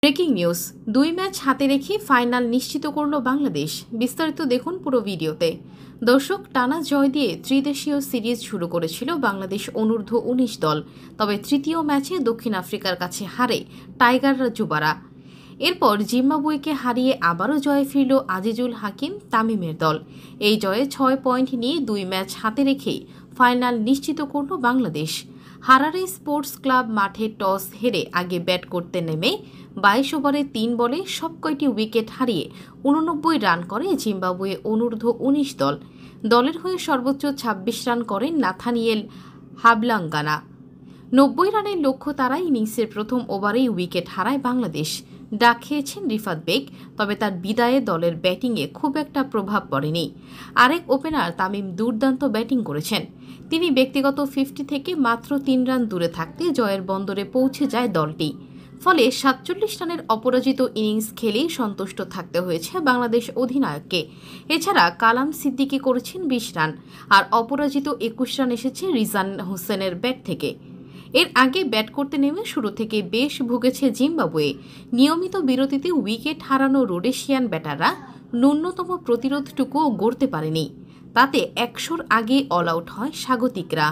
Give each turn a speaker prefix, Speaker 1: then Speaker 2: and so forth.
Speaker 1: Breaking news, 2 match হাতে রেখে final নিশ্চিত করল বাংলাদেশ। বিস্তারিত দেখুন পুরো ভিডিওতে। দর্শক, টানা জয় দিয়ে ত্রিদেশীয় সিরিজ শুরু করেছিল বাংলাদেশ অনূর্ধ্ব-19 দল। তবে তৃতীয় ম্যাচে দক্ষিণ আফ্রিকার কাছে হারে টাইগাররা যুবারা। এরপর জিম্বাবুয়েকে হারিয়ে আবারও জয়ে ফিরল আজিজুল হাকিম তামিমের দল। এই জয়ে 6 পয়েন্ট নিয়ে 2 ম্যাচ হাতে রেখেই ফাইনাল নিশ্চিত করল বাংলাদেশ। হারারে স্পোর্টস ক্লাব মাঠে টস হেরে আগে ব্যাট করতে নেমে 22 ওভারে 3 বলে সবকয়টি উইকেট হারিয়ে 89 রান করে জিম্বাবুয়ে অনূর্ধ্ব-19 দল। দলের হয়ে সর্বোচ্চ 26 রান করেন নাথানিয়েল হাবলাঙ্গানা। 90 রানের লক্ষ্য তারাই ইনিংসের প্রথম ওভারেই উইকেট হারায় বাংলাদেশ। ডাক খেয়েছেন রিফাত বেগ, তবে তার বিদায়ে দলের ব্যাটিংয়ে খুব একটা প্রভাব পড়েনি। আরেক ওপেনার তামিম দুর্দান্ত ব্যাটিং করেছেন। তিনি ব্যক্তিগত 50 থেকে মাত্র 3 রান দূরে থাকতে জয়ের বন্দরে পৌঁছে যায় দলটি। ফলে 47 রানের অপরাজিত ইনিংস খেলেই সন্তুষ্ট থাকতে হয়েছে বাংলাদেশ অধিনায়ককে। এছাড়া কালাম সিদ্দিকী করেছেন 20 রান, আর অপরাজিত 21 রান এসেছে রিজান হোসেনের ব্যাট থেকে। এর আগে ব্যাট করতে নেমে শুরু থেকে বেশ ভুগেছে জিম্বাবুয়ে। নিয়মিত বিরতিতে উইকেট হারানো রোডেশিয়ান ব্যাটাররা ন্যূনতম প্রতিরোধটুকুও গড়তে পারেনি। তাতে 100-র আগে অল আউট হয় স্বাগতিকরা।